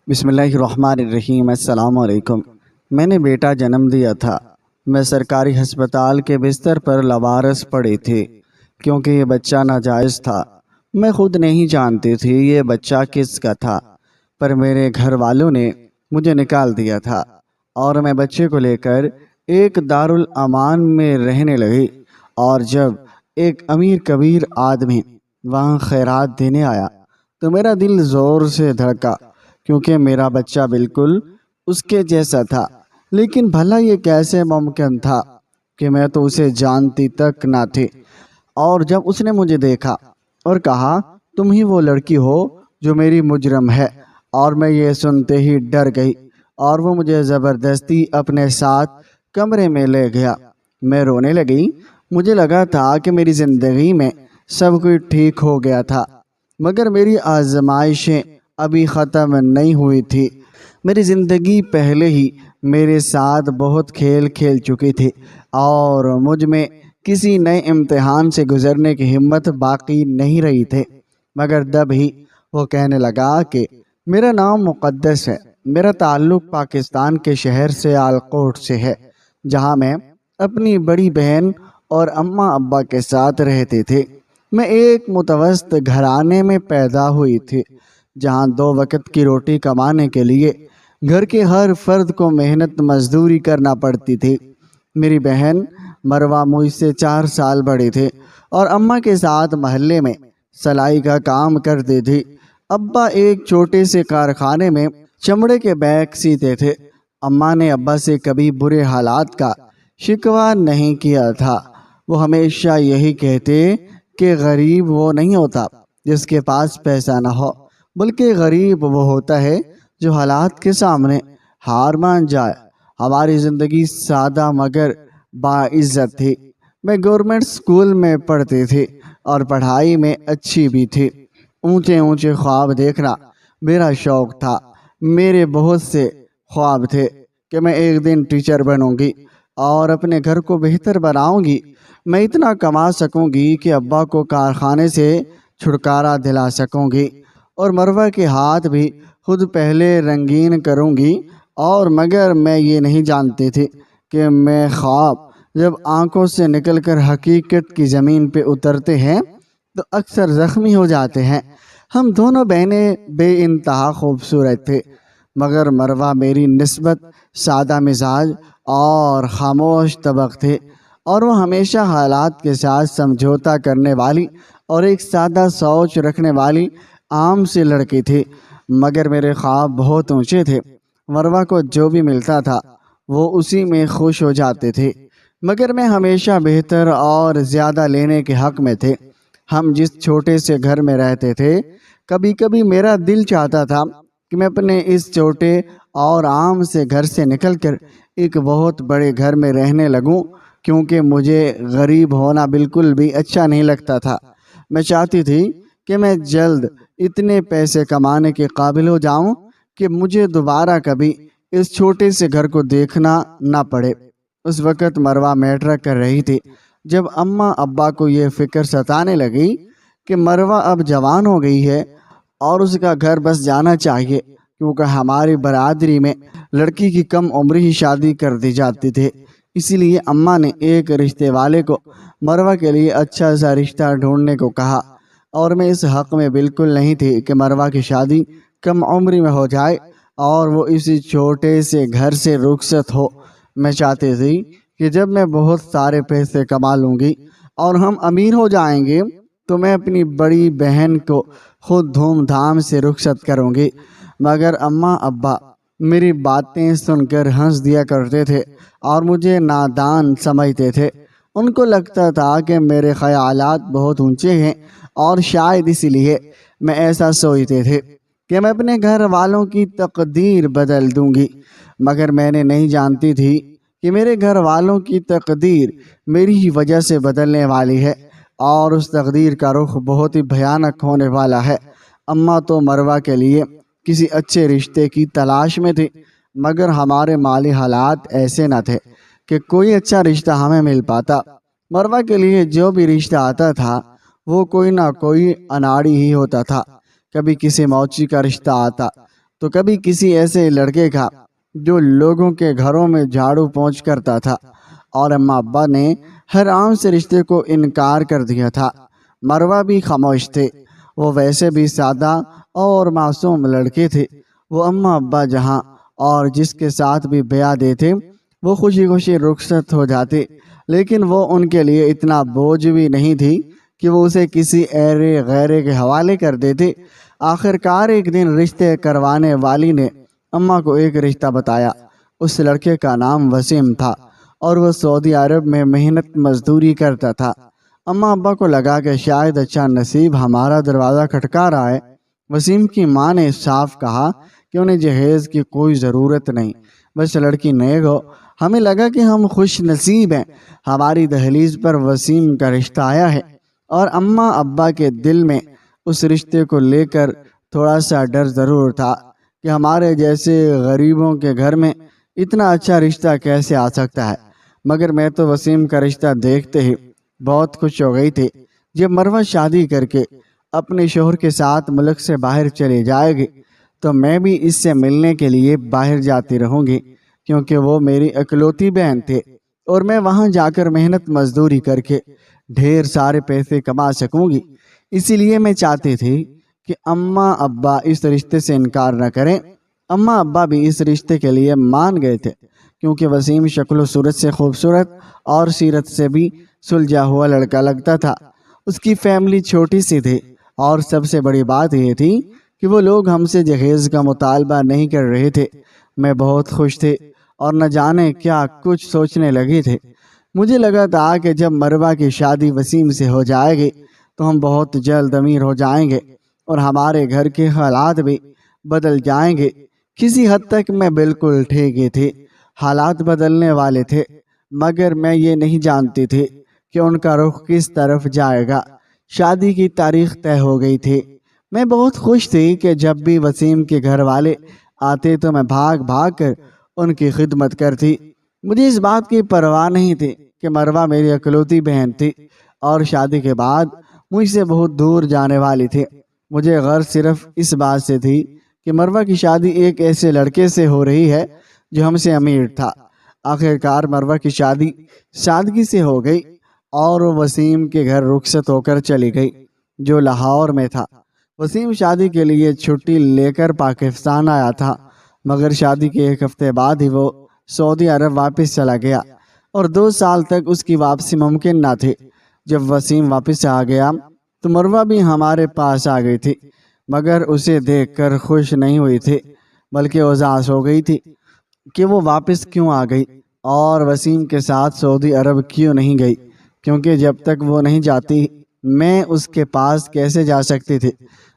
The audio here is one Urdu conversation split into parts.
بسم اللہ الرحمن الرحیم۔ السلام علیکم۔ میں نے بیٹا جنم دیا تھا۔ میں سرکاری ہسپتال کے بستر پر لوارس پڑی تھی کیونکہ یہ بچہ ناجائز تھا۔ میں خود نہیں جانتی تھی یہ بچہ کس کا تھا، پر میرے گھر والوں نے مجھے نکال دیا تھا اور میں بچے کو لے کر ایک دارالامان میں رہنے لگی۔ اور جب ایک امیر کبیر آدمی وہاں خیرات دینے آیا تو میرا دل زور سے دھڑکا، کیونکہ میرا بچہ بالکل اس کے جیسا تھا۔ لیکن بھلا یہ کیسے ممکن تھا کہ میں تو اسے جانتی تک نہ تھی۔ اور جب اس نے مجھے دیکھا اور کہا تم ہی وہ لڑکی ہو جو میری مجرم ہے، اور میں یہ سنتے ہی ڈر گئی اور وہ مجھے زبردستی اپنے ساتھ کمرے میں لے گیا۔ میں رونے لگی۔ مجھے لگا تھا کہ میری زندگی میں سب کچھ ٹھیک ہو گیا تھا، مگر میری آزمائشیں ابھی ختم نہیں ہوئی تھی۔ میری زندگی پہلے ہی میرے ساتھ بہت کھیل کھیل چکی تھی اور مجھ میں کسی نئے امتحان سے گزرنے کی ہمت باقی نہیں رہی تھی۔ مگر تب ہی وہ کہنے لگا کہ میرا نام مقدس ہے، میرا تعلق پاکستان کے شہر سیالکوٹ سے ہے، جہاں میں اپنی بڑی بہن اور اماں ابا کے ساتھ رہتی تھی۔ میں ایک متوسط گھرانے میں پیدا ہوئی تھی، جہاں 2 وقت کی روٹی کمانے کے لیے گھر کے ہر فرد کو محنت مزدوری کرنا پڑتی تھی۔ میری بہن مروہ مجھ سے 4 سال بڑی تھی اور اماں کے ساتھ محلے میں سلائی کا کام کرتی تھی۔ ابا ایک چھوٹے سے کارخانے میں چمڑے کے بیگ سیتے تھے۔ اماں نے ابا سے کبھی برے حالات کا شکوہ نہیں کیا تھا۔ وہ ہمیشہ یہی کہتے کہ غریب وہ نہیں ہوتا جس کے پاس پیسہ نہ ہو، بلکہ غریب وہ ہوتا ہے جو حالات کے سامنے ہار مان جائے۔ ہماری زندگی سادہ مگر باعزت تھی۔ میں گورنمنٹ اسکول میں پڑھتی تھی اور پڑھائی میں اچھی بھی تھی۔ اونچے اونچے خواب دیکھنا میرا شوق تھا۔ میرے بہت سے خواب تھے کہ میں ایک دن ٹیچر بنوں گی اور اپنے گھر کو بہتر بناؤں گی۔ میں اتنا کما سکوں گی کہ ابا کو کارخانے سے چھٹکارا دلا سکوں گی اور مروہ کے ہاتھ بھی خود پہلے رنگین کروں گی۔ اور مگر میں یہ نہیں جانتی تھی کہ میں خواب جب آنکھوں سے نکل کر حقیقت کی زمین پہ اترتے ہیں تو اکثر زخمی ہو جاتے ہیں۔ ہم دونوں بہنیں بے انتہا خوبصورت تھے، مگر مروہ میری نسبت سادہ مزاج اور خاموش طبع تھے، اور وہ ہمیشہ حالات کے ساتھ سمجھوتا کرنے والی اور ایک سادہ سوچ رکھنے والی عام سی لڑکی تھی۔ مگر میرے خواب بہت اونچے تھے۔ مروہ کو جو بھی ملتا تھا وہ اسی میں خوش ہو جاتے تھے، مگر میں ہمیشہ بہتر اور زیادہ لینے کے حق میں تھے۔ ہم جس چھوٹے سے گھر میں رہتے تھے، کبھی کبھی میرا دل چاہتا تھا کہ میں اپنے اس چھوٹے اور عام سے گھر سے نکل کر ایک بہت بڑے گھر میں رہنے لگوں، کیونکہ مجھے غریب ہونا بالکل بھی اچھا نہیں لگتا تھا۔ میں چاہتی تھی کہ میں جلد اتنے پیسے کمانے کے قابل ہو جاؤں کہ مجھے دوبارہ کبھی اس چھوٹے سے گھر کو دیکھنا نہ پڑے۔ اس وقت مروہ میٹرک کر رہی تھی جب اماں ابا کو یہ فکر ستانے لگی کہ مروہ اب جوان ہو گئی ہے اور اس کا گھر بس جانا چاہیے، کیونکہ ہماری برادری میں لڑکی کی کم عمری ہی شادی کر دی جاتی تھی۔ اسی لیے اماں نے ایک رشتے والے کو مروہ کے لیے اچھا سا رشتہ ڈھونڈنے کو کہا، اور میں اس حق میں بالکل نہیں تھی کہ مروہ کی شادی کم عمری میں ہو جائے اور وہ اسی چھوٹے سے گھر سے رخصت ہو۔ میں چاہتی تھی کہ جب میں بہت سارے پیسے کما لوں گی اور ہم امیر ہو جائیں گے تو میں اپنی بڑی بہن کو خود دھوم دھام سے رخصت کروں گی۔ مگر اماں ابا میری باتیں سن کر ہنس دیا کرتے تھے اور مجھے نادان سمجھتے تھے۔ ان کو لگتا تھا کہ میرے خیالات بہت اونچے ہیں، اور شاید اسی لیے میں ایسا سوچتے تھے کہ میں اپنے گھر والوں کی تقدیر بدل دوں گی۔ مگر میں نے نہیں جانتی تھی کہ میرے گھر والوں کی تقدیر میری ہی وجہ سے بدلنے والی ہے، اور اس تقدیر کا رخ بہت ہی بھیانک ہونے والا ہے۔ اماں تو مروہ کے لیے کسی اچھے رشتے کی تلاش میں تھی، مگر ہمارے مالی حالات ایسے نہ تھے کہ کوئی اچھا رشتہ ہمیں مل پاتا۔ مروہ کے لیے جو بھی رشتہ آتا تھا وہ کوئی نہ کوئی اناڑی ہی ہوتا تھا۔ کبھی کسی موچی کا رشتہ آتا، تو کبھی کسی ایسے لڑکے کا جو لوگوں کے گھروں میں جھاڑو پونچھ کرتا تھا، اور اماں ابا نے ہر عام سے رشتے کو انکار کر دیا تھا۔ مروہ بھی خاموش تھے، وہ ویسے بھی سادہ اور معصوم لڑکے تھے۔ وہ اماں ابا جہاں اور جس کے ساتھ بھی بیاہ دیتے وہ خوشی خوشی رخصت ہو جاتے، لیکن وہ ان کے لیے اتنا بوجھ بھی نہیں تھی کہ وہ اسے کسی ایرے غیرے کے حوالے کر دیتے۔ آخر کار ایک دن رشتے کروانے والی نے اماں کو ایک رشتہ بتایا۔ اس لڑکے کا نام وسیم تھا اور وہ سعودی عرب میں محنت مزدوری کرتا تھا۔ اماں ابا کو لگا کہ شاید اچھا نصیب ہمارا دروازہ کھٹکا رہا ہے۔ وسیم کی ماں نے صاف کہا کہ انہیں جہیز کی کوئی ضرورت نہیں، بس لڑکی نیک ہو۔ ہمیں لگا کہ ہم خوش نصیب ہیں۔ ہماری دہلیز پر وسیم کا رشتہ آیا ہے، اور اماں ابا کے دل میں اس رشتے کو لے کر تھوڑا سا ڈر ضرور تھا کہ ہمارے جیسے غریبوں کے گھر میں اتنا اچھا رشتہ کیسے آ سکتا ہے۔ مگر میں تو وسیم کا رشتہ دیکھتے ہی بہت خوش ہو گئی تھی۔ جب مروہ شادی کر کے اپنے شوہر کے ساتھ ملک سے باہر چلے جائے گی تو میں بھی اس سے ملنے کے لیے باہر جاتی رہوں گی، کیونکہ وہ میری اکلوتی بہن تھے، اور میں وہاں جا کر محنت مزدوری کر کے ڈھیر سارے پیسے کما سکوں گی۔ اسی لیے میں چاہتی تھی کہ اماں ابا اس رشتے سے انکار نہ کریں۔ اماں ابا بھی اس رشتے کے لیے مان گئے تھے، کیونکہ وسیم شکل و صورت سے خوبصورت اور سیرت سے بھی سلجھا ہوا لڑکا لگتا تھا۔ اس کی فیملی چھوٹی سی تھی، اور سب سے بڑی بات یہ تھی کہ وہ لوگ ہم سے جہیز کا مطالبہ نہیں کر رہے تھے۔ میں بہت خوش تھے اور نہ جانے کیا کچھ سوچنے لگے تھے۔ مجھے لگا تھا کہ جب مروہ کی شادی وسیم سے ہو جائے گی تو ہم بہت جلد امیر ہو جائیں گے، اور ہمارے گھر کے حالات بھی بدل جائیں گے۔ کسی حد تک میں بالکل ٹھیک ہی تھی۔ حالات بدلنے والے تھے، مگر میں یہ نہیں جانتی تھی کہ ان کا رخ کس طرف جائے گا۔ شادی کی تاریخ طے ہو گئی تھی۔ میں بہت خوش تھی کہ جب بھی وسیم کے گھر والے آتے تو میں بھاگ بھاگ کر ان کی خدمت کرتی۔ مجھے اس بات کی پرواہ نہیں تھی کہ مروہ میری اکلوتی بہن تھی اور شادی کے بعد مجھ سے بہت دور جانے والی تھی۔ مجھے غرض صرف اس بات سے تھی کہ مروہ کی شادی ایک ایسے لڑکے سے ہو رہی ہے جو ہم سے امیر تھا۔ آخر کار مروہ کی شادی سادگی سے ہو گئی، اور وہ وسیم کے گھر رخصت ہو کر چلی گئی، جو لاہور میں تھا۔ وسیم شادی کے لیے چھٹی لے کر پاکستان آیا تھا، مگر شادی کے ایک ہفتے بعد ہی وہ سعودی عرب واپس چلا گیا، اور 2 سال تک اس کی واپسی ممکن نہ تھی۔ جب وسیم واپس آ گیا تو مروہ بھی ہمارے پاس آ گئی تھی، مگر اسے دیکھ کر خوش نہیں ہوئی تھی، بلکہ اداس ہو گئی تھی کہ وہ واپس کیوں آ گئی اور وسیم کے ساتھ سعودی عرب کیوں نہیں گئی، کیونکہ جب تک وہ نہیں جاتی میں اس کے پاس کیسے جا سکتی تھی۔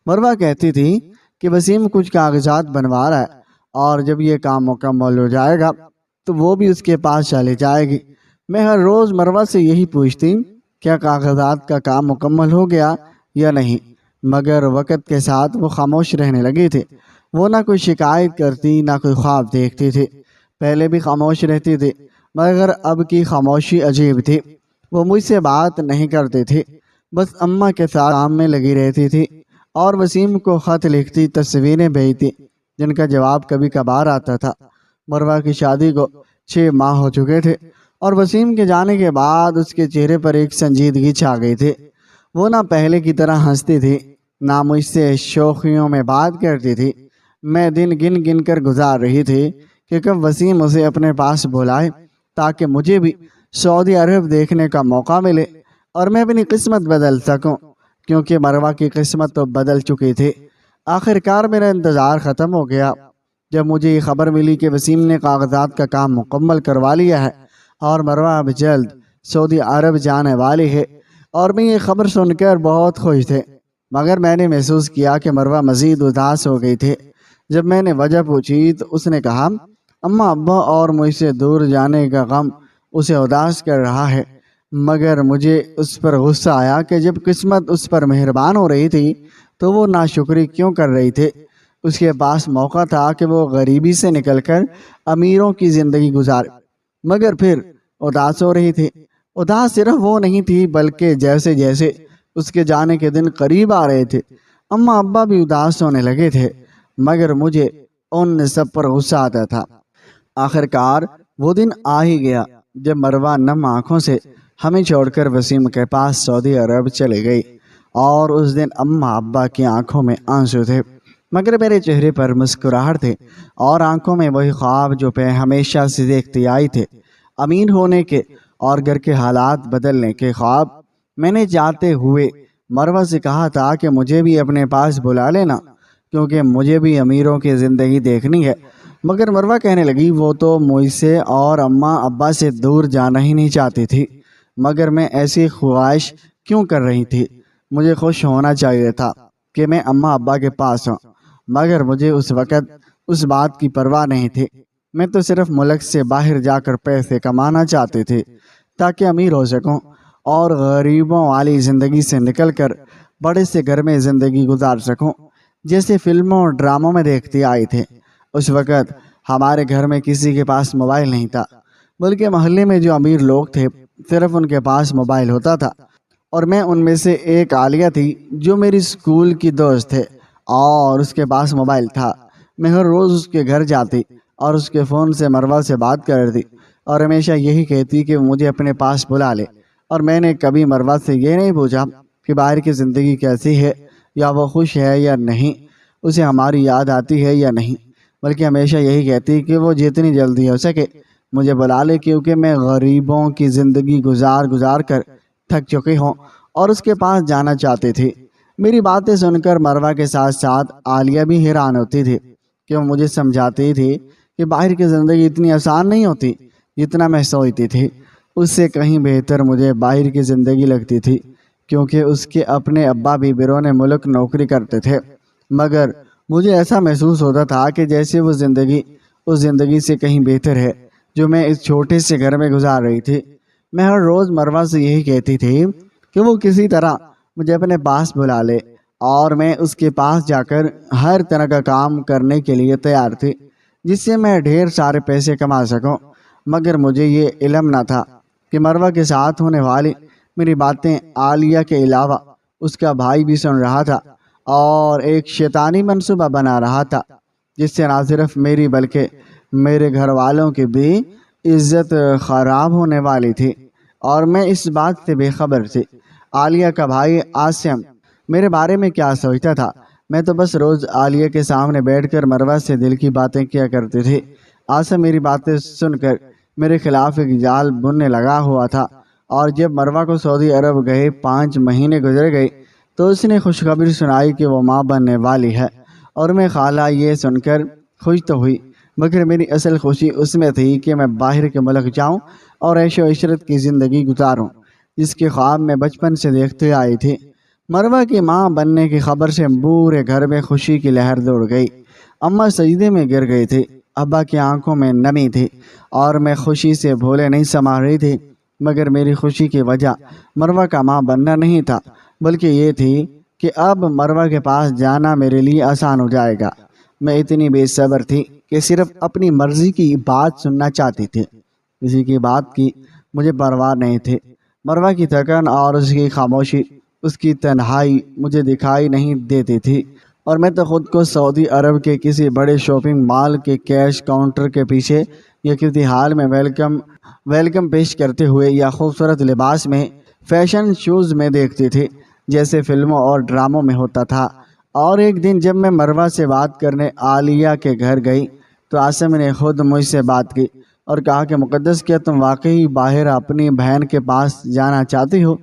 مروہ کہتی تھی کہ وسیم کچھ کاغذات بنوا رہا ہے، اور جب یہ کام مکمل ہو جائے گا تو وہ بھی اس کے پاس چلی جائے گی۔ میں ہر روز مروہ سے یہی پوچھتی کیا کاغذات کا کام مکمل ہو گیا یا نہیں، مگر وقت کے ساتھ وہ خاموش رہنے لگی تھی۔ وہ نہ کوئی شکایت کرتی نہ کوئی خواب دیکھتی تھی۔ پہلے بھی خاموش رہتی تھی، مگر اب کی خاموشی عجیب تھی۔ وہ مجھ سے بات نہیں کرتی تھی، بس اماں کے ساتھ کام میں لگی رہتی تھی، اور وسیم کو خط لکھتی، تصویریں بھیجتی، جن کا جواب کبھی کبھار آتا تھا۔ مروہ کی شادی کو 6 ماہ ہو چکے تھے، اور وسیم کے جانے کے بعد اس کے چہرے پر ایک سنجیدگی چھا گئی تھی۔ وہ نہ پہلے کی طرح ہنستی تھی، نہ مجھ سے شوخیوں میں بات کرتی تھی۔ میں دن گن گن کر گزار رہی تھی کہ کب وسیم اسے اپنے پاس بلائے، تاکہ مجھے بھی سعودی عرب دیکھنے کا موقع ملے اور میں اپنی قسمت بدل سکوں، کیونکہ مروہ کی قسمت تو بدل چکی تھی۔ آخر کار میرا انتظار ختم ہو گیا جب مجھے یہ خبر ملی کہ وسیم نے کاغذات کا کام مکمل کروا لیا ہے اور مروہ اب جلد سعودی عرب جانے والی ہے، اور میں یہ خبر سن کر بہت خوش تھے۔ مگر میں نے محسوس کیا کہ مروہ مزید اداس ہو گئی تھی۔ جب میں نے وجہ پوچھی تو اس نے کہا اماں ابا اور مجھ سے دور جانے کا غم اسے اداس کر رہا ہے، مگر مجھے اس پر غصہ آیا کہ جب قسمت اس پر مہربان ہو رہی تھی تو وہ ناشکری کیوں کر رہی تھی۔ اس کے پاس موقع تھا کہ وہ غریبی سے نکل کر امیروں کی زندگی گزارے، مگر پھر اداس ہو رہی تھی۔ اداس صرف وہ نہیں تھی، بلکہ جیسے جیسے اس کے جانے کے دن قریب آ رہے تھے اماں ابا بھی اداس ہونے لگے تھے، مگر مجھے ان سب پر غصہ آتا تھا۔ آخر کار وہ دن آ ہی گیا جب مروہ نم آنکھوں سے ہمیں چھوڑ کر وسیم کے پاس سعودی عرب چلے گئی، اور اس دن اماں ابا کی آنکھوں میں آنسو تھے، مگر میرے چہرے پر مسکراہٹ تھے، اور آنکھوں میں وہی خواب جو میں ہمیشہ سے دیکھتی آئی تھے، امیر ہونے کے اور گھر کے حالات بدلنے کے خواب۔ میں نے جاتے ہوئے مروہ سے کہا تھا کہ مجھے بھی اپنے پاس بلا لینا، کیونکہ مجھے بھی امیروں کی زندگی دیکھنی ہے، مگر مروہ کہنے لگی وہ تو مجھ سے اور اماں ابا سے دور جانا ہی نہیں چاہتی تھی، مگر میں ایسی خواہش کیوں کر رہی تھی؟ مجھے خوش ہونا چاہیے تھا کہ میں اماں ابا کے پاس ہوں، مگر مجھے اس وقت اس بات کی پرواہ نہیں تھی۔ میں تو صرف ملک سے باہر جا کر پیسے کمانا چاہتی تھی تاکہ امیر ہو سکوں اور غریبوں والی زندگی سے نکل کر بڑے سے گھر میں زندگی گزار سکوں، جیسے فلموں اور ڈراموں میں دیکھتی آئی تھے۔ اس وقت ہمارے گھر میں کسی کے پاس موبائل نہیں تھا، بلکہ محلے میں جو امیر لوگ تھے صرف ان کے پاس موبائل ہوتا تھا، اور میں ان میں سے ایک عالیہ تھی جو میری اسکول کی دوست تھے اور اس کے پاس موبائل تھا۔ میں ہر روز اس کے گھر جاتی اور اس کے فون سے مروہ سے بات کرتی اور ہمیشہ یہی کہتی کہ وہ مجھے اپنے پاس بلا لے، اور میں نے کبھی مروہ سے یہ نہیں پوچھا کہ باہر کی زندگی کیسی ہے، یا وہ خوش ہے یا نہیں، اسے ہماری یاد آتی ہے یا نہیں، بلکہ ہمیشہ یہی کہتی کہ وہ جتنی جلدی ہو سکے مجھے بلا لے، کیونکہ میں غریبوں کی زندگی گزار کر تھک چکی ہوں اور اس کے پاس جانا چاہتی تھی۔ میری باتیں سن کر مروہ کے ساتھ ساتھ عالیہ بھی حیران ہوتی تھی کہ وہ مجھے سمجھاتی تھی کہ باہر کی زندگی اتنی آسان نہیں ہوتی جتنا میں سوچتی تھی۔ اس سے کہیں بہتر مجھے باہر کی زندگی لگتی تھی، کیونکہ اس کے اپنے ابا بھی بیرون ملک نوکری کرتے تھے، مگر مجھے ایسا محسوس ہوتا تھا کہ جیسے وہ زندگی اس زندگی سے کہیں بہتر ہے جو میں اس چھوٹے سے گھر میں گزار رہی تھی۔ میں ہر روز مروہ سے یہی کہتی تھی کہ وہ کسی طرح مجھے اپنے پاس بلا لے، اور میں اس کے پاس جا کر ہر طرح کا کام کرنے کے لیے تیار تھی جس سے میں ڈھیر سارے پیسے کما سکوں، مگر مجھے یہ علم نہ تھا کہ مروہ کے ساتھ ہونے والی میری باتیں عالیہ کے علاوہ اس کا بھائی بھی سن رہا تھا، اور ایک شیطانی منصوبہ بنا رہا تھا جس سے نہ صرف میری بلکہ میرے گھر والوں کی بھی عزت خراب ہونے والی تھی، اور میں اس بات سے بے خبر تھی۔ عالیہ کا بھائی عاصم میرے بارے میں کیا سوچتا تھا؟ میں تو بس روز عالیہ کے سامنے بیٹھ کر مروہ سے دل کی باتیں کیا کرتی تھی۔ عاصم میری باتیں سن کر میرے خلاف ایک جال بننے لگا ہوا تھا، اور جب مروہ کو سعودی عرب گئے 5 مہینے گزر گئے تو اس نے خوشخبری سنائی کہ وہ ماں بننے والی ہے، اور میں خالہ یہ سن کر خوش تو ہوئی، مگر میری اصل خوشی اس میں تھی کہ میں باہر کے ملک جاؤں اور عیش و عشرت کی زندگی گزاروں جس کے خواب میں بچپن سے دیکھتے آئی تھی۔ مروہ کی ماں بننے کی خبر سے پورے گھر میں خوشی کی لہر دوڑ گئی۔ اماں سجدے میں گر گئی تھی، ابا کی آنکھوں میں نمی تھی، اور میں خوشی سے بھولے نہیں سما رہی تھی، مگر میری خوشی کی وجہ مروہ کا ماں بننا نہیں تھا، بلکہ یہ تھی کہ اب مروہ کے پاس جانا میرے لیے آسان ہو جائے گا۔ میں اتنی بے صبر تھی کہ صرف اپنی مرضی کی بات سننا چاہتی تھی، کسی کی بات کی مجھے پرواہ نہیں تھی۔ مروہ کی تھکن اور اس کی خاموشی، اس کی تنہائی مجھے دکھائی نہیں دیتی تھی، اور میں تو خود کو سعودی عرب کے کسی بڑے شاپنگ مال کے کیش کاؤنٹر کے پیچھے یا کسی حال میں ویلکم پیش کرتے ہوئے یا خوبصورت لباس میں فیشن شوز میں دیکھتی تھی جیسے فلموں اور ڈراموں میں ہوتا تھا۔ اور ایک دن جب میں مروہ سے بات کرنے عالیہ کے گھر گئی تو عاصم نے خود مجھ سے بات کی اور کہا کہ مقدس، کیا تم واقعی باہر اپنی بہن کے پاس جانا چاہتی ہو؟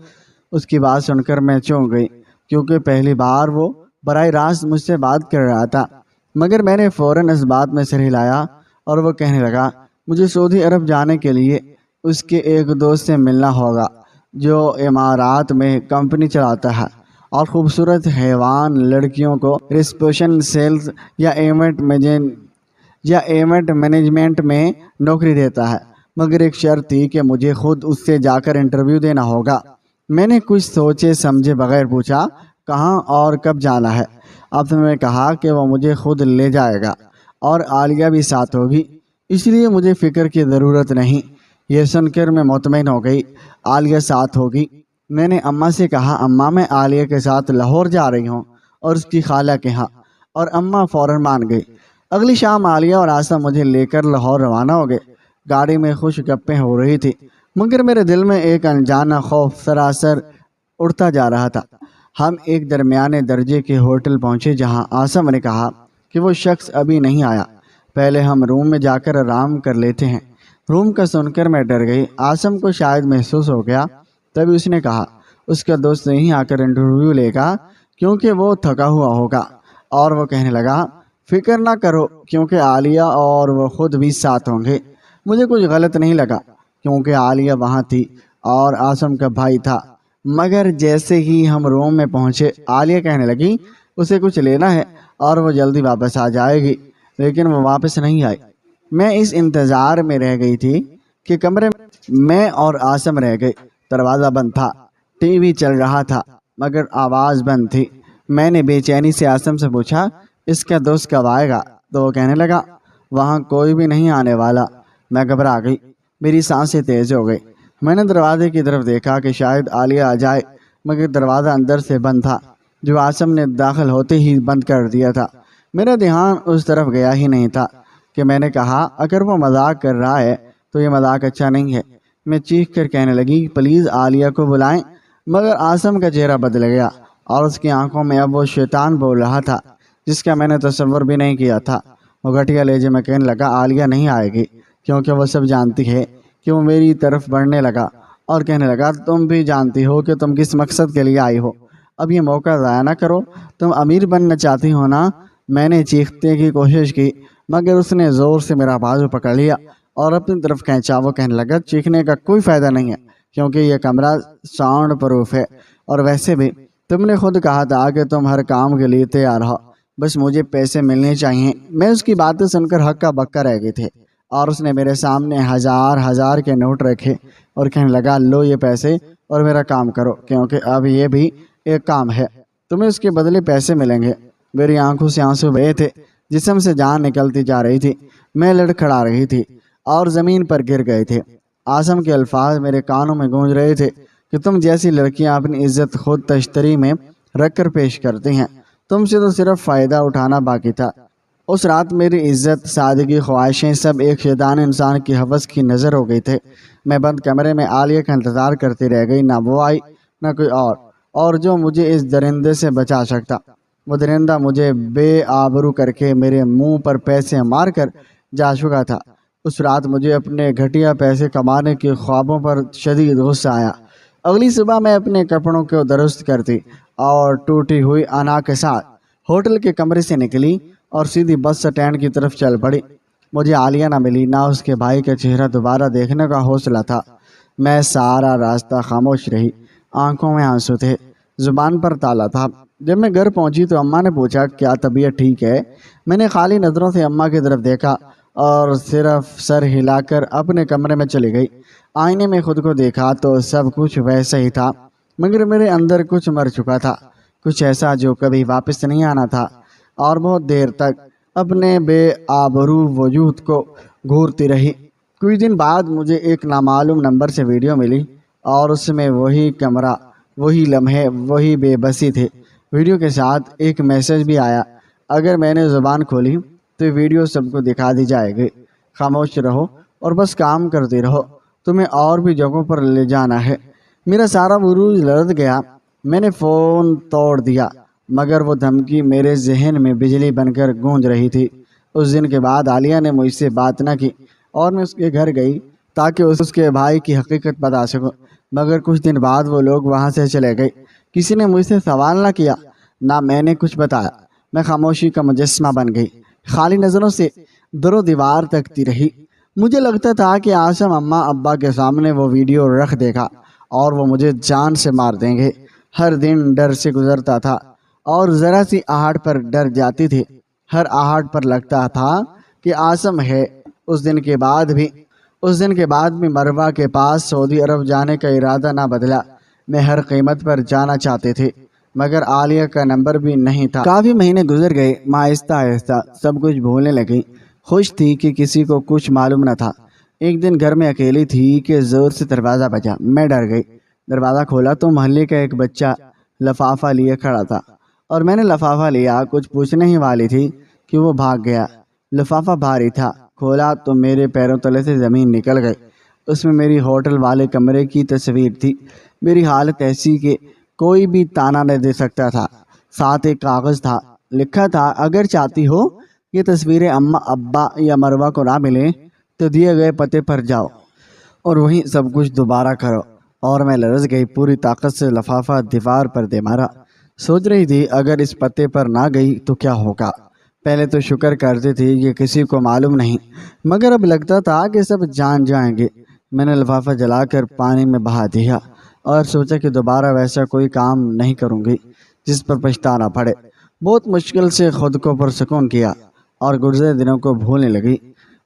اس کی بات سن کر میں چونک گئی، کیونکہ پہلی بار وہ براہ راست مجھ سے بات کر رہا تھا، مگر میں نے فوراً اس بات میں سر ہلایا اور وہ کہنے لگا مجھے سعودی عرب جانے کے لیے اس کے ایک دوست سے ملنا ہوگا جو امارات میں کمپنی چلاتا ہے اور خوبصورت حیوان لڑکیوں کو ریسپشن سیلز یا ایونٹ مینجمنٹ میں نوکری دیتا ہے، مگر ایک شرط تھی کہ مجھے خود اس سے جا کر انٹرویو دینا ہوگا۔ میں نے کچھ سوچے سمجھے بغیر پوچھا کہاں اور کب جانا ہے؟ اب نے کہا کہ وہ مجھے خود لے جائے گا اور عالیہ بھی ساتھ ہوگی، اس لیے مجھے فکر کی ضرورت نہیں۔ یہ سن کر میں مطمئن ہو گئی، عالیہ ساتھ ہوگی۔ میں نے اماں سے کہا اماں میں عالیہ کے ساتھ لاہور جا رہی ہوں اور اس کی خالہ کے ہاں، اور اماں فوراً مان گئی۔ اگلی شام عالیہ اور آسم مجھے لے کر لاہور روانہ ہو گئے۔ گاڑی میں خوش گپیں ہو رہی تھی، مگر میرے دل میں ایک انجانا خوف سراسر اڑتا جا رہا تھا۔ ہم ایک درمیانے درجے کے ہوٹل پہنچے جہاں آسم نے کہا کہ وہ شخص ابھی نہیں آیا، پہلے ہم روم میں جا کر آرام کر لیتے ہیں۔ روم کا سن کر میں ڈر گئی۔ آسم کو شاید محسوس ہو گیا، تبھی اس نے کہا اس کا دوست نہیں آ کر انٹرویو لے گا کیونکہ وہ تھکا ہوا ہوگا، اور وہ کہنے لگا فکر نہ کرو کیونکہ عالیہ اور وہ خود بھی ساتھ ہوں گے۔ مجھے کچھ غلط نہیں لگا کیونکہ عالیہ وہاں تھی اور آسم کا بھائی تھا، مگر جیسے ہی ہم روم میں پہنچے عالیہ کہنے لگی اسے کچھ لینا ہے اور وہ جلدی واپس آ جائے گی، لیکن وہ واپس نہیں آئی۔ میں اس انتظار میں رہ گئی تھی کہ کمرے میں اور آسم رہ گئے۔ دروازہ بند تھا، ٹی وی چل رہا تھا مگر آواز بند تھی۔ میں نے بے چینی سے آسم سے پوچھا اس کا دوست کب آئے گا؟ تو وہ کہنے لگا وہاں کوئی بھی نہیں آنے والا۔ میں گھبرا گئی، میری سانسیں تیز ہو گئی۔ میں نے دروازے کی طرف دیکھا کہ شاید عالیہ آ جائے، مگر دروازہ اندر سے بند تھا جو آسم نے داخل ہوتے ہی بند کر دیا تھا۔ میرا دھیان اس طرف گیا ہی نہیں تھا کہ میں نے کہا اگر وہ مذاق کر رہا ہے تو یہ مذاق اچھا نہیں ہے۔ میں چیخ کر کہنے لگی پلیز عالیہ کو بلائیں، مگر آسم کا چہرہ بدل گیا اور اس کی آنکھوں میں اب وہ شیطان بول رہا تھا جس کا میں نے تصور بھی نہیں کیا تھا۔ وہ گھٹیا لہجے میں کہنے لگا عالیہ نہیں آئے گی کیونکہ وہ سب جانتی ہے کہ وہ میری طرف بڑھنے لگا اور کہنے لگا تم بھی جانتی ہو کہ تم کس مقصد کے لیے آئی ہو، اب یہ موقع ضائع نہ کرو، تم امیر بننا چاہتی ہو نا۔ میں نے چیخنے کی کوشش کی مگر اس نے زور سے میرا بازو پکڑ لیا اور اپنی طرف کھینچا۔ وہ کہنے لگا چیخنے کا کوئی فائدہ نہیں ہے کیونکہ یہ کمرہ ساؤنڈ پروف ہے، اور ویسے بھی تم نے خود کہا تھا کہ تم ہر کام کے لیے تیار ہو، بس مجھے پیسے ملنے چاہیے۔ میں اس کی باتیں سن کر ہکا بکا رہ گئی تھے اور اس نے میرے سامنے ہزار کے نوٹ رکھے اور کہنے لگا لو یہ پیسے اور میرا کام کرو کیونکہ اب یہ بھی ایک کام ہے، تمہیں اس کے بدلے پیسے ملیں گے۔ میری آنکھوں سے آنسو بہے تھے، جسم سے جان نکلتی جا رہی تھی، میں لڑکھڑا رہی تھی اور زمین پر گر گئے تھے۔ آسم کے الفاظ میرے کانوں میں گونج رہے تھے کہ تم جیسی لڑکیاں اپنی عزت خود تشتری میں رکھ کر پیش کرتی ہیں، تم سے تو صرف فائدہ اٹھانا باقی تھا۔ اس رات میری عزت، سادگی، خواہشیں سب ایک شیطان انسان کی حوث کی نظر ہو گئی تھے۔ میں بند کمرے میں عالیہ کا انتظار کرتی رہ گئی، نہ وہ آئی نہ کوئی اور جو مجھے اس درندے سے بچا سکتا۔ وہ درندہ مجھے بے آبرو کر کے میرے منہ پر پیسے مار کر جا چکا تھا۔ اس رات مجھے اپنے گھٹیا پیسے کمانے کے خوابوں پر شدید غصہ آیا۔ اگلی صبح میں اپنے کپڑوں کو درست کرتی اور ٹوٹی ہوئی انا کے ساتھ ہوٹل کے کمرے سے نکلی اور سیدھی بس سٹینڈ کی طرف چل پڑی۔ مجھے عالیہ نہ ملی، نہ اس کے بھائی کا چہرہ دوبارہ دیکھنے کا حوصلہ تھا۔ میں سارا راستہ خاموش رہی، آنکھوں میں آنسو تھے، زبان پر تالا تھا۔ جب میں گھر پہنچی تو اماں نے پوچھا کیا طبیعت ٹھیک ہے؟ میں نے خالی نظروں سے اماں کی طرف دیکھا اور صرف سر ہلا کر اپنے کمرے میں چلی گئی۔ آئینے میں خود کو دیکھا تو سب کچھ ویسا ہی تھا، مگر میرے اندر کچھ مر چکا تھا، کچھ ایسا جو کبھی واپس نہیں آنا تھا، اور بہت دیر تک اپنے بے آبرو وجود کو گھورتی رہی۔ کچھ دن بعد مجھے ایک نامعلوم نمبر سے ویڈیو ملی اور اس میں وہی کمرہ، وہی لمحے، وہی بے بسی تھے۔ ویڈیو کے ساتھ ایک میسج بھی آیا اگر میں نے زبان کھولی تو یہ ویڈیو سب کو دکھا دی جائے گی، خاموش رہو اور بس کام کرتے رہو، تمہیں اور بھی جگہوں پر لے جانا ہے۔ میرا سارا عروج لرز گیا، میں نے فون توڑ دیا، مگر وہ دھمکی میرے ذہن میں بجلی بن کر گونج رہی تھی۔ اس دن کے بعد عالیہ نے مجھ سے بات نہ کی اور میں اس کے گھر گئی تاکہ اس کے بھائی کی حقیقت بتا سکوں، مگر کچھ دن بعد وہ لوگ وہاں سے چلے گئے۔ کسی نے مجھ سے سوال نہ کیا، نہ میں نے کچھ بتایا۔ میں خاموشی کا مجسمہ بن گئی، خالی نظروں سے در و دیوار تکتی رہی۔ مجھے لگتا تھا کہ آسم اماں ابا کے سامنے وہ ویڈیو رکھ دے گا اور وہ مجھے جان سے مار دیں گے۔ ہر دن ڈر سے گزرتا تھا اور ذرا سی آہٹ پر ڈر جاتی تھی، ہر آہٹ پر لگتا تھا کہ آسم ہے۔ اس دن کے بعد بھی مروہ کے پاس سعودی عرب جانے کا ارادہ نہ بدلا۔ میں ہر قیمت پر جانا چاہتے تھے، مگر عالیہ کا نمبر بھی نہیں تھا۔ کافی مہینے گزر گئے، ماں آہستہ آہستہ سب کچھ بھولنے لگی، خوش تھی کہ کسی کو کچھ معلوم نہ تھا۔ ایک دن گھر میں اکیلی تھی کہ زور سے دروازہ بجا، میں ڈر گئی۔ دروازہ کھولا تو محلے کا ایک بچہ لفافہ لیے کھڑا تھا، اور میں نے لفافہ لیا، کچھ پوچھنے ہی والی تھی کہ وہ بھاگ گیا۔ لفافہ بھاری تھا، کھولا تو میرے پیروں تلے سے زمین نکل گئی۔ اس میں میری ہوٹل والے کمرے کی تصویر تھی۔ میری حالت ایسی کہ کوئی بھی تانا نہ دے سکتا تھا۔ ساتھ ایک کاغذ تھا، لکھا تھا اگر چاہتی ہو یہ تصویریں اماں ابا یا مروہ کو نہ ملیں تو دیے گئے پتے پر جاؤ اور وہیں سب کچھ دوبارہ کرو۔ اور میں لرز گئی، پوری طاقت سے لفافہ دیوار پر دے مارا۔ سوچ رہی تھی اگر اس پتے پر نہ گئی تو کیا ہوگا۔ پہلے تو شکر کرتی تھی کہ کسی کو معلوم نہیں، مگر اب لگتا تھا کہ سب جان جائیں گے۔ میں نے لفافہ جلا کر پانی میں بہا دیا اور سوچا کہ دوبارہ ویسا کوئی کام نہیں کروں گی جس پر پچھتانا پڑے۔ بہت مشکل سے خود کو پرسکون کیا اور گزرے دنوں کو بھولنے لگی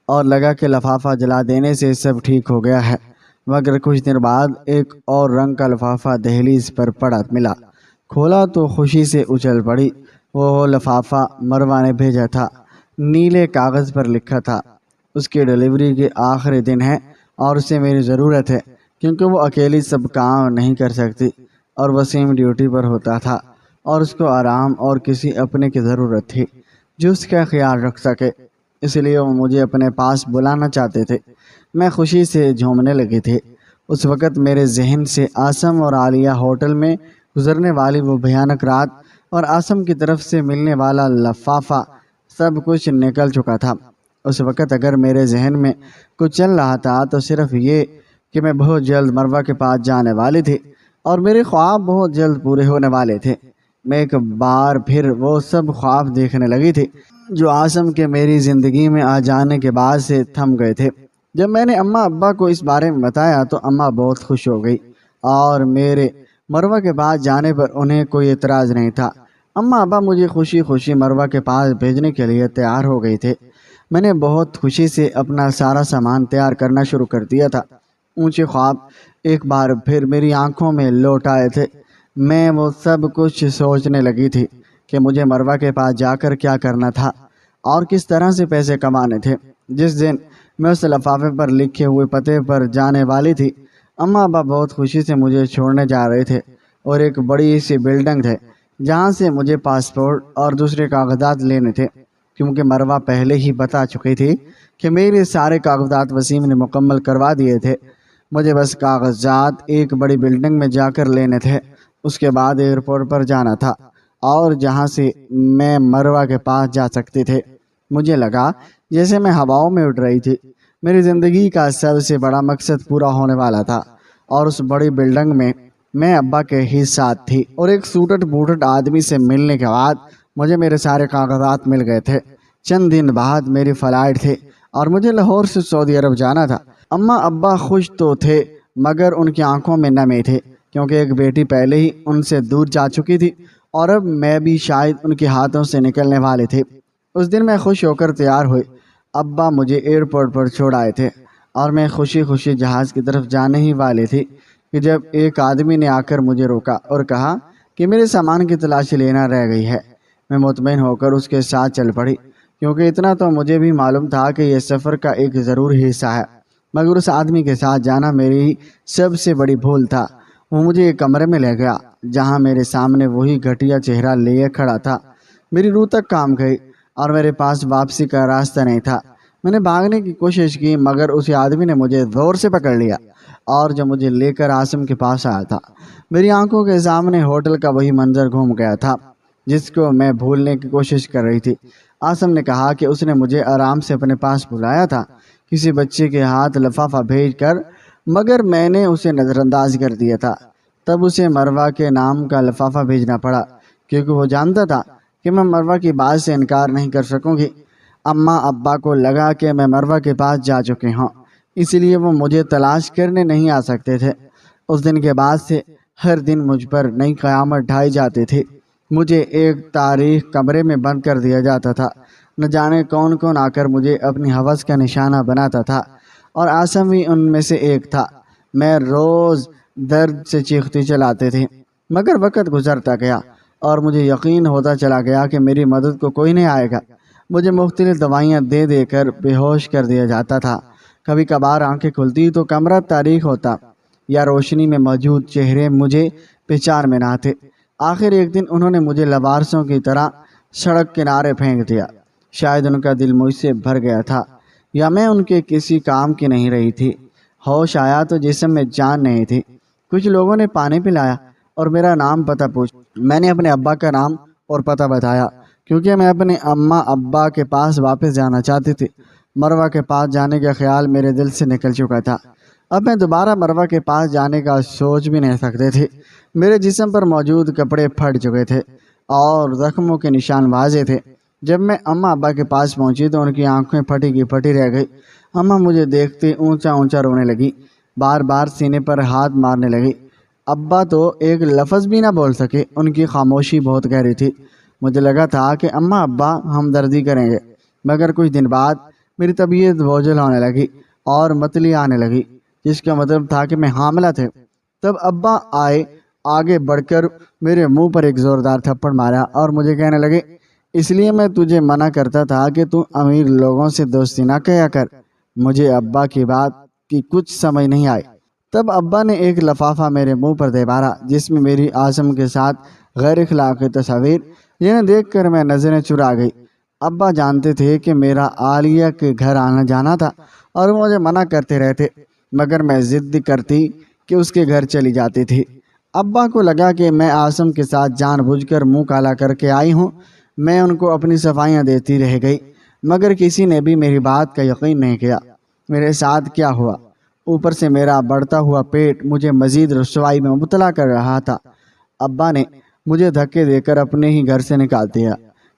اور لگا کہ لفافہ جلا دینے سے سب ٹھیک ہو گیا ہے۔ مگر کچھ دن بعد ایک اور رنگ کا لفافہ دہلیز پر پڑا ملا۔ کھولا تو خوشی سے اچھل پڑی۔ وہ لفافہ مروہ نے بھیجا تھا، نیلے کاغذ پر لکھا تھا اس کی ڈیلیوری کے آخری دن ہے اور اسے میری ضرورت ہے کیونکہ وہ اکیلی سب کام نہیں کر سکتی اور وسیم ڈیوٹی پر ہوتا تھا اور اس کو آرام اور کسی اپنے کی ضرورت تھی جو اس کا خیال رکھ سکے۔ اس لیے وہ مجھے اپنے پاس بلانا چاہتے تھے۔ میں خوشی سے جھومنے لگی تھی۔ اس وقت میرے ذہن سے آسم اور عالیہ ہوٹل میں گزرنے والی وہ بھیانک رات اور آسم کی طرف سے ملنے والا لفافہ سب کچھ نکل چکا تھا۔ اس وقت اگر میرے ذہن میں کچھ چل رہا تھا تو صرف یہ کہ میں بہت جلد مروہ کے پاس جانے والی تھی اور میرے خواب بہت جلد پورے ہونے والے تھے۔ میں ایک بار پھر وہ سب خواب دیکھنے لگی تھی جو آسم کے میری زندگی میں آ جانے کے بعد سے تھم گئے تھے۔ جب میں نے اماں ابا کو اس بارے میں بتایا تو اماں بہت خوش ہو گئی اور میرے مروہ کے پاس جانے پر انہیں کوئی اعتراض نہیں تھا۔ اماں ابا مجھے خوشی خوشی مروہ کے پاس بھیجنے کے لیے تیار ہو گئی تھے۔ میں نے بہت خوشی سے اپنا سارا سامان تیار کرنا شروع کر دیا تھا۔ اونچے خواب ایک بار پھر میری آنکھوں میں لوٹ آئے تھے۔ میں وہ سب کچھ سوچنے لگی تھی کہ مجھے مروہ کے پاس جا کر کیا کرنا تھا اور کس طرح سے پیسے کمانے تھے۔ جس دن میں اس لفافے پر لکھے ہوئے پتے پر جانے والی تھی، اماں ابا بہت خوشی سے مجھے چھوڑنے جا رہے تھے اور ایک بڑی سی بلڈنگ تھے جہاں سے مجھے پاسپورٹ اور دوسرے کاغذات لینے تھے، کیونکہ مروہ پہلے ہی بتا چکی تھی کہ میرے سارے کاغذات وسیم نے مکمل کروا دیے تھے۔ مجھے بس کاغذات ایک بڑی بلڈنگ میں جا کر لینے تھے۔ اس کے بعد ایئرپورٹ پر جانا تھا اور جہاں سے میں مروہ کے پاس جا سکتے تھے۔ مجھے لگا جیسے میں ہواؤں میں اڑ رہی تھی۔ میری زندگی کا سب سے بڑا مقصد پورا ہونے والا تھا اور اس بڑی بلڈنگ میں ابا کے ہی ساتھ تھی اور ایک سوٹٹ بوٹٹ آدمی سے ملنے کے بعد مجھے میرے سارے کاغذات مل گئے تھے۔ چند دن بعد میری فلائٹ تھی اور مجھے لاہور سے سعودی عرب جانا تھا۔ اماں ابا خوش تو تھے مگر ان کی آنکھوں میں نمی تھی کیونکہ ایک بیٹی پہلے ہی ان سے دور جا چکی تھی اور اب میں بھی شاید ان کے ہاتھوں سے نکلنے والی تھی۔ اس دن میں خوش ہو کر تیار ہوئی۔ ابا مجھے ایئرپورٹ پر چھوڑ آئے تھے اور میں خوشی خوشی جہاز کی طرف جانے ہی والی تھی کہ جب ایک آدمی نے آ کر مجھے روکا اور کہا کہ میرے سامان کی تلاشی لینا رہ گئی ہے۔ میں مطمئن ہو کر اس کے ساتھ چل پڑی کیونکہ اتنا تو مجھے بھی معلوم تھا کہ یہ سفر کا ایک ضروری حصہ ہے، مگر اس آدمی کے ساتھ جانا میری سب سے بڑی بھول تھا۔ وہ مجھے ایک کمرے میں لے گیا جہاں میرے سامنے وہی گھٹیا چہرہ لیے کھڑا تھا۔ میری روح تک کام گئی اور میرے پاس واپسی کا راستہ نہیں تھا۔ میں نے بھاگنے کی کوشش کی مگر اسی آدمی نے مجھے زور سے پکڑ لیا اور جو مجھے لے کر آسم کے پاس آیا تھا، میری آنکھوں کے سامنے ہوٹل کا وہی منظر گھوم گیا تھا جس کو میں بھولنے کی کوشش کر رہی تھی۔ آسم نے کہا کہ اس نے مجھے آرام سے اپنے پاس بلایا تھا کسی بچے کے ہاتھ لفافہ بھیج کر، مگر میں نے اسے نظر انداز کر دیا تھا۔ تب اسے مروہ کے نام کا لفافہ بھیجنا پڑا کیونکہ وہ جانتا تھا کہ میں مروہ کی بات سے انکار نہیں کر سکوں گی۔ اماں ابا کو لگا کہ میں مروہ کے پاس جا چکی ہوں، اس لیے وہ مجھے تلاش کرنے نہیں آ سکتے تھے۔ اس دن کے بعد سے ہر دن مجھ پر نئی قیامت ڈھائی جاتی تھی۔ مجھے ایک تاریخ کمرے میں بند کر دیا جاتا تھا۔ نہ جانے کون کون آ کر مجھے اپنی ہوس کا نشانہ بناتا تھا اور آسم بھی ان میں سے ایک تھا۔ میں روز درد سے چیختی چلاتے تھی مگر وقت گزرتا گیا اور مجھے یقین ہوتا چلا گیا کہ میری مدد کو کوئی نہیں آئے گا۔ مجھے مختلف دوائیاں دے دے کر بے ہوش کر دیا جاتا تھا۔ کبھی کبھار آنکھیں کھلتی تو کمرہ تاریک ہوتا یا روشنی میں موجود چہرے مجھے پہچان میں نہ آتے۔ آخر ایک دن انہوں نے مجھے لوارسوں کی طرح سڑک کنارے پھینک دیا شاید ان کا دل مجھ سے بھر گیا تھا، یا میں ان کے کسی کام کی نہیں رہی تھی۔ ہوش آیا تو جسم میں جان نہیں تھی۔ کچھ لوگوں نے پانی پلایا اور میرا نام پتہ پوچھا۔ میں نے اپنے ابا کا نام اور پتہ بتایا، کیونکہ میں اپنے اماں ابا کے پاس واپس جانا چاہتی تھی۔ مروہ کے پاس جانے کا خیال میرے دل سے نکل چکا تھا۔ اب میں دوبارہ مروہ کے پاس جانے کا سوچ بھی نہیں سکتے تھے۔ میرے جسم پر موجود کپڑے پھٹ چکے تھے اور زخموں کے نشان واضح تھے۔ جب میں اماں ابا کے پاس پہنچی تو ان کی آنکھیں پھٹی کی پھٹی رہ گئی۔ اماں مجھے دیکھتے اونچا اونچا رونے لگی، بار بار سینے پر ہاتھ مارنے لگی۔ ابا تو ایک لفظ بھی نہ بول سکے، ان کی خاموشی بہت گہری تھی۔ مجھے لگا تھا کہ اماں ابا ہمدردی کریں گے، مگر کچھ دن بعد میری طبیعت بوجھل ہونے لگی اور متلی آنے لگی، جس کا مطلب تھا کہ میں حاملہ تھے۔ تب ابا آئے، آگے بڑھ کر میرے منہ پر ایک زوردار تھپڑ مارا اور مجھے کہنے لگے، اس لیے میں تجھے منع کرتا تھا کہ تو امیر لوگوں سے دوستی نہ کیا کر۔ مجھے ابا کی بات کی کچھ سمجھ نہیں آئی۔ تب ابا نے ایک لفافہ میرے منہ پر دے مارا، جس میں میری عاصم کے ساتھ غیر اخلاقی تصاویر، جنہیں دیکھ کر میں نظریں چرا گئی۔ ابا جانتے تھے کہ میرا عالیہ کے گھر آنا جانا تھا اور مجھے منع کرتے رہتے، مگر میں ضد کرتی کہ اس کے گھر چلی جاتی تھی۔ ابا کو لگا کہ میں عاصم کے ساتھ جان بوجھ کر منہ کالا کر کے آئی ہوں۔ میں ان کو اپنی صفائیاں دیتی رہ گئی، مگر کسی نے بھی میری بات کا یقین نہیں کیا۔ میرے ساتھ کیا ہوا؟ اوپر سے میرا بڑھتا ہوا پیٹ مجھے مزید رسوائی میں مبتلا کر رہا تھا۔ ابا نے مجھے دھکے دے کر اپنے ہی گھر سے نکال دیا،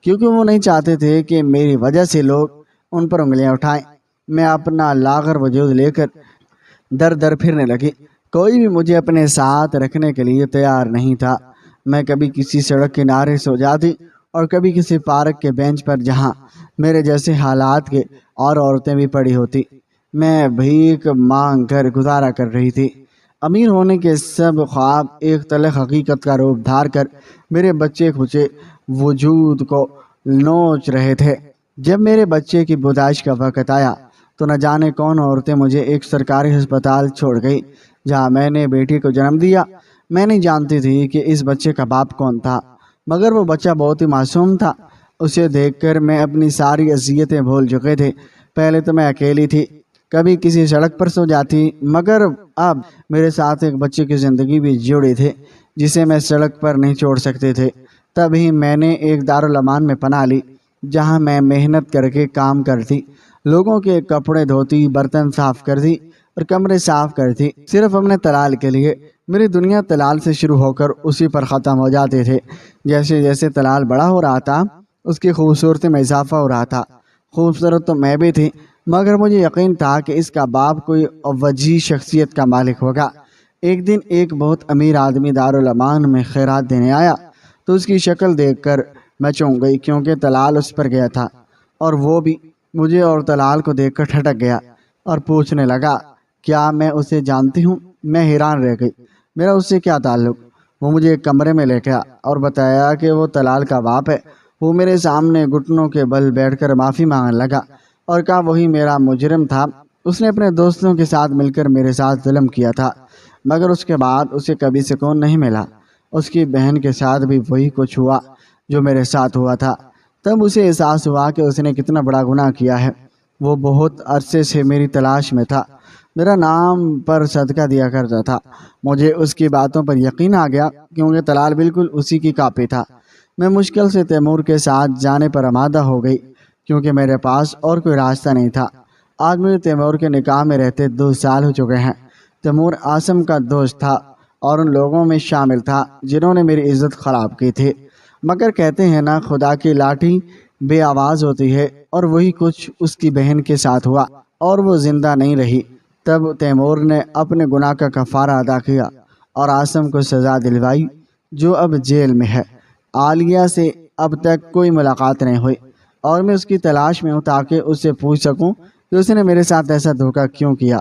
کیونکہ وہ نہیں چاہتے تھے کہ میری وجہ سے لوگ ان پر انگلیاں اٹھائیں۔ میں اپنا لاغر وجود لے کر در در پھرنے لگی۔ کوئی بھی مجھے اپنے ساتھ رکھنے کے لیے تیار نہیں تھا۔ میں کبھی کسی سڑک کنارے سو جاتی اور کبھی کسی پارک کے بینچ پر جہاں میرے جیسے حالات کے اور عورتیں بھی پڑی ہوتی۔ میں بھیک مانگ کر گزارا کر رہی تھی۔ امیر ہونے کے سب خواب ایک تلخ حقیقت کا روپ دھار کر میرے بچے کھچے وجود کو نوچ رہے تھے۔ جب میرے بچے کی پیدائش کا وقت آیا تو نہ جانے کون عورتیں مجھے ایک سرکاری ہسپتال چھوڑ گئی جہاں میں نے بیٹی کو جنم دیا۔ میں نہیں جانتی تھی کہ اس بچے کا باپ کون تھا، مگر وہ بچہ بہت ہی معصوم تھا۔ اسے دیکھ کر میں اپنی ساری اذیتیں بھول چکے تھے۔ پہلے تو میں اکیلی تھی، کبھی کسی سڑک پر سو جاتی، مگر اب میرے ساتھ ایک بچے کی زندگی بھی جڑی تھی جسے میں سڑک پر نہیں چھوڑ سکتے تھے۔ تبھی میں نے ایک دارالامان میں پناہ لی، جہاں میں محنت کر کے کام کرتی، لوگوں کے کپڑے دھوتی، برتن صاف کرتی اور کمرے صاف کرتی، صرف اپنے طلال کے لیے۔ میری دنیا طلال سے شروع ہو کر اسی پر ختم ہو جاتے تھے۔ جیسے جیسے طلال بڑا ہو رہا تھا، اس کی خوبصورتی میں اضافہ ہو رہا تھا۔ خوبصورت تو میں بھی تھی، مگر مجھے یقین تھا کہ اس کا باپ کوئی وجیح شخصیت کا مالک ہوگا۔ ایک دن ایک بہت امیر آدمی دارالامان میں خیرات دینے آیا تو اس کی شکل دیکھ کر میں چونک گئی، کیونکہ طلال اس پر گیا تھا، اور وہ بھی مجھے اور طلال کو دیکھ کر ٹھٹک گیا اور پوچھنے لگا، کیا میں اسے جانتی ہوں؟ میں حیران رہ گئی، میرا اس سے کیا تعلق؟ وہ مجھے ایک کمرے میں لے گیا اور بتایا کہ وہ طلال کا باپ ہے۔ وہ میرے سامنے گھٹنوں کے بل بیٹھ کر معافی مانگنے لگا اور کہا وہی میرا مجرم تھا، اس نے اپنے دوستوں کے ساتھ مل کر میرے ساتھ ظلم کیا تھا، مگر اس کے بعد اسے کبھی سکون نہیں ملا۔ اس کی بہن کے ساتھ بھی وہی کچھ ہوا جو میرے ساتھ ہوا تھا۔ تب اسے احساس ہوا کہ اس نے کتنا بڑا گناہ کیا ہے۔ وہ بہت عرصے سے میری تلاش میں تھا، میرا نام پر صدقہ دیا کرتا تھا۔ مجھے اس کی باتوں پر یقین آ گیا، کیونکہ طلال بالکل اسی کی کاپی تھا۔ میں مشکل سے تیمور کے ساتھ جانے پر آمادہ ہو گئی، کیونکہ میرے پاس اور کوئی راستہ نہیں تھا۔ آج مجھے تیمور کے نکاح میں رہتے 2 سال ہو چکے ہیں۔ تیمور عاصم کا دوست تھا اور ان لوگوں میں شامل تھا جنہوں نے میری عزت خراب کی تھی، مگر کہتے ہیں نا، خدا کی لاٹھی بے آواز ہوتی ہے، اور وہی کچھ اس کی بہن کے ساتھ ہوا اور وہ زندہ نہیں رہی۔ تب تیمور نے اپنے گناہ کا کفارہ ادا کیا اور عاصم کو سزا دلوائی، جو اب جیل میں ہے۔ عالیہ سے اب تک کوئی ملاقات نہیں ہوئی اور میں اس کی تلاش میں ہوں تاکہ اس سے پوچھ سکوں کہ اس نے میرے ساتھ ایسا دھوکہ کیوں کیا۔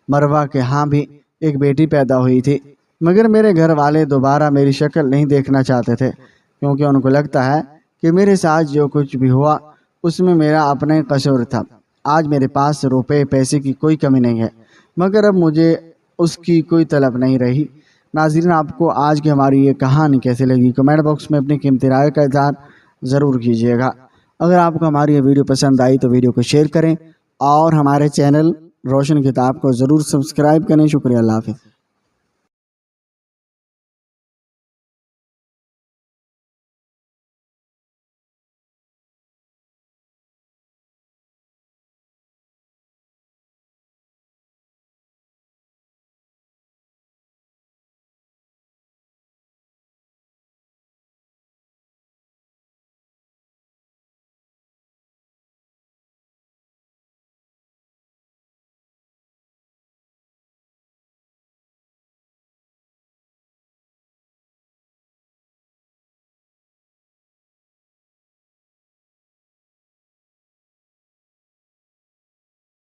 مروہ کے ہاں بھی ایک بیٹی پیدا ہوئی تھی، مگر میرے گھر والے دوبارہ میری شکل نہیں دیکھنا چاہتے تھے، کیونکہ ان کو لگتا ہے کہ میرے ساتھ جو کچھ بھی ہوا اس میں میرا اپنا قصور تھا۔ آج میرے پاس روپے پیسے کی کوئی کمی نہیں ہے، مگر اب مجھے اس کی کوئی طلب نہیں رہی۔ ناظرین، آپ کو آج کی ہماری یہ کہانی کیسی لگی؟ کمنٹ باکس میں اپنی قیمتی رائے کا اظہار ضرور کیجیے گا۔ اگر آپ کو ہماری یہ ویڈیو پسند آئی تو ویڈیو کو شیئر کریں اور ہمارے چینل روشن کتاب کو ضرور سبسکرائب کریں۔ شکریہ، اللہ حافظ۔